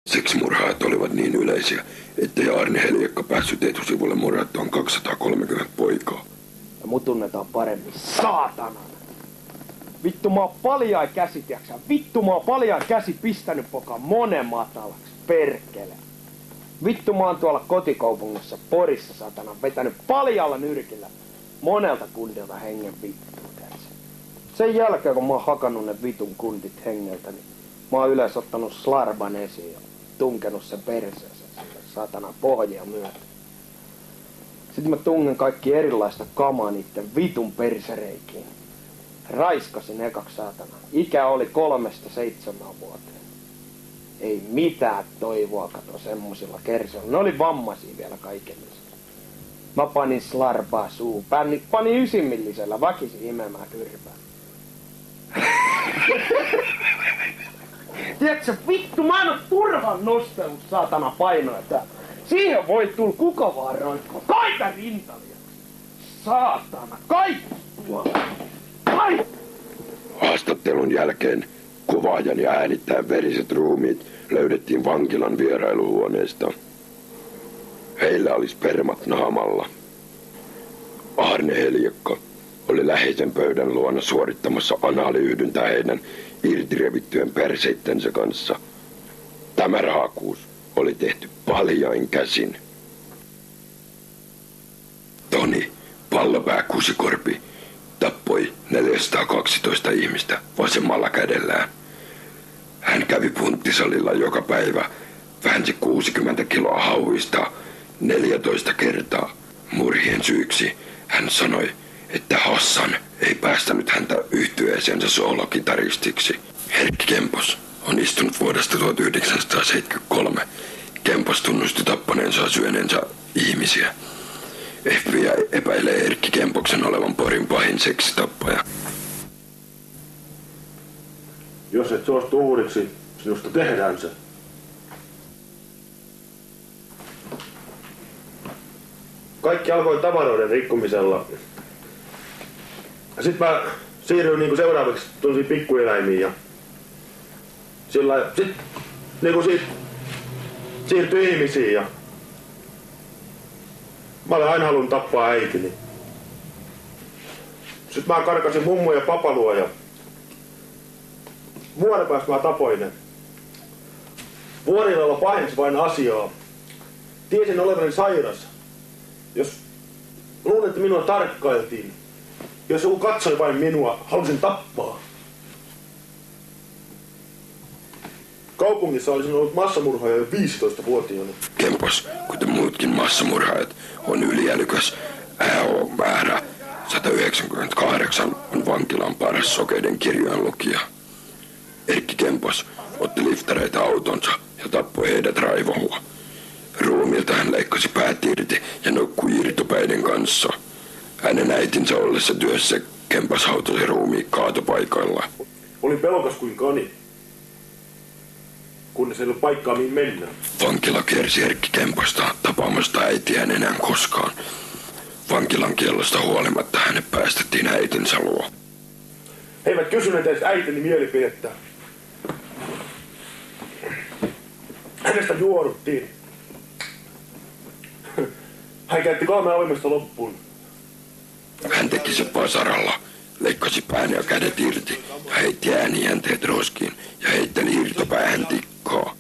Seksimurhaajat olivat niin yleisiä, ettei Arne Heliekka päässyt etusivulle murhattuaan 230 poikaa. Ja mut tunnetaan paremmin saatanan. Vittu mä oon paljain käsi, tiiäksä? Vittu mä oon paljain käsi pistänyt pokaan monen matalaksi, perkele. Vittu mä oon tuolla kotikaupungissa Porissa, saatana, vetänyt paljalla nyrkillä monelta kundilta hengen vittu, tiiäksä? Sen jälkeen kun mä oon hakannut ne vitun kundit hengeltä, niin mä oon yleensä ottanut slarban esiin ja tunkenut sen perseeseen sille saatana pohjia myöten. Sitten mä tungen kaikki erilaista kamaa niitten vitun persereikiin. Raiskasin ekaksi saatana. Ikä oli 3-7 vuoteen. Ei mitään toivoa kato semmosilla kersoilla. Ne oli vammaisia vielä kaikenlaisia. Mä panin slarbaa suun. Panin 9-millisellä väkisin imemään kyrpää. Tiedätkö, vittu, mä en oo turhan nostellut saatana painoja täällä. Siihen voi tulla kuka vaan roikkua. Kaita rintalia. Saatana, kaikki tuolla. Kaikki! Haastattelun jälkeen kuvaajan ja äänittäjän veriset ruumiit löydettiin vankilan vierailuhuoneesta. Heillä oli spermat naamalla. Arne Heliekka oli läheisen pöydän luona suorittamassa anaaliyhdyntää heidän irtirevittyjen perseittensä kanssa. Tämä raakuus oli tehty paljain käsin. Toni Pallopää Kusikorpi tappoi 412 ihmistä vasemmalla kädellään. Hän kävi punttisalilla joka päivä, väänsi 60 kiloa hauista 14 kertaa. Murhien syyksi hän sanoi, että Hassan ei päästänyt häntä yhtyeeseensä soolokitaristiksi. Erkki Kempos on istunut vuodesta 1973. Kempos tunnusti tappaneensa ja syöneensä ihmisiä. FBI epäilee Erkki Kempoksen olevan Porin pahin seksitappaja. Jos et suostu uhriksi, sinusta tehdään se. Kaikki alkoi tavaroiden rikkomisella. Sitten mä siirryin niinku seuraavaksi tuollaisiin pikkueläimiin ja sillä sit niinku siitä siirtyi ihmisiin ja mä olen aina halunnut tappaa äitini. Sitten mä karkasin mummo ja papa luo ja vuoden päästä mä tapoin ne. Vuorilalla pahensi vain asiaa. Tiesin olevani sairas. Jos luulen, että minua tarkkailtiin. Jos joku katsoi vain minua, halusin tappaa. Kaupungissa olisin ollut massamurhaaja jo 15-vuotiaana. Kempos, kuten muutkin massamurhaajat, on yliälykäs. AO-määrä 198 on vankilan paras sokeiden kirjojenlukija. Erkki Kempos otti liftareita autonsa ja tappoi heidät raivolla. Ruumilta hän leikkasi päät irti ja nukkui irtopäiden kanssa. Hänen äitinsä ollessa työssä Kempos hautasi ruumiin kaatopaikalla. Olin pelokas kuin kani, kunnes ei ollut paikkaa mihin mennä. Vankila kiersi Erkki Kemposta tapaamasta äitiään enää koskaan. Vankilan kiellosta huolimatta hänet päästettiin äitinsä luo. He eivät kysyneet edes äitini mielipidettä. Hänestä juoruttiin. Hän käytti 3 avimesta loppuun. Hän teki se vasaralla, leikkasi pään ja kädet irti ja heitti äänijänteet roskiin ja heitteli irtopäähän tikkaa.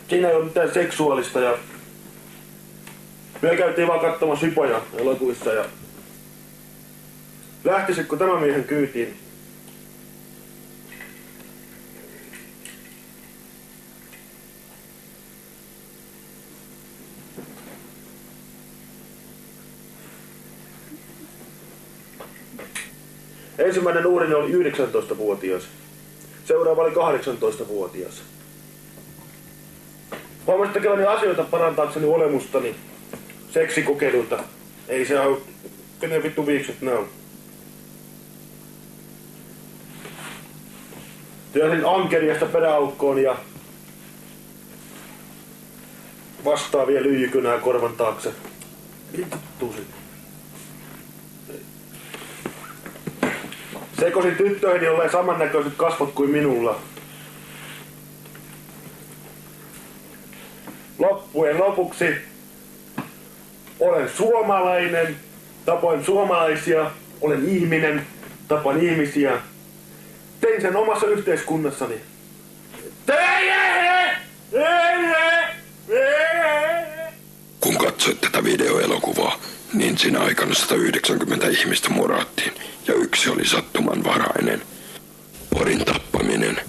Siinä ei ollut mitään seksuaalista ja me käytiin vaan katsomassa hypoja elokuvissa ja lähtisitkö tämän miehen kyytiin? Ensimmäinen uhrini oli 19-vuotias. Seuraava oli 18-vuotias. Huomasin tekeväni asioita parantaakseni olemustani seksikokeiluilta. Ei se ole, kenen vittu viikset nää on. Työsin ankeriasta peräaukkoon ja vastaavia lyijykynää korvan taakse. Vittusi. Sekosin tyttöihin, jolla ei samannäköiset kasvot kuin minulla. loppujen lopuksi olen suomalainen, tapoin suomalaisia, olen ihminen, tapan ihmisiä. Tein sen omassa yhteiskunnassani. Kun katsoit tätä videoelokuvaa, niin siinä aikana 190 ihmistä murhattiin ja yksi oli sattumanvarainen. Porin tappaminen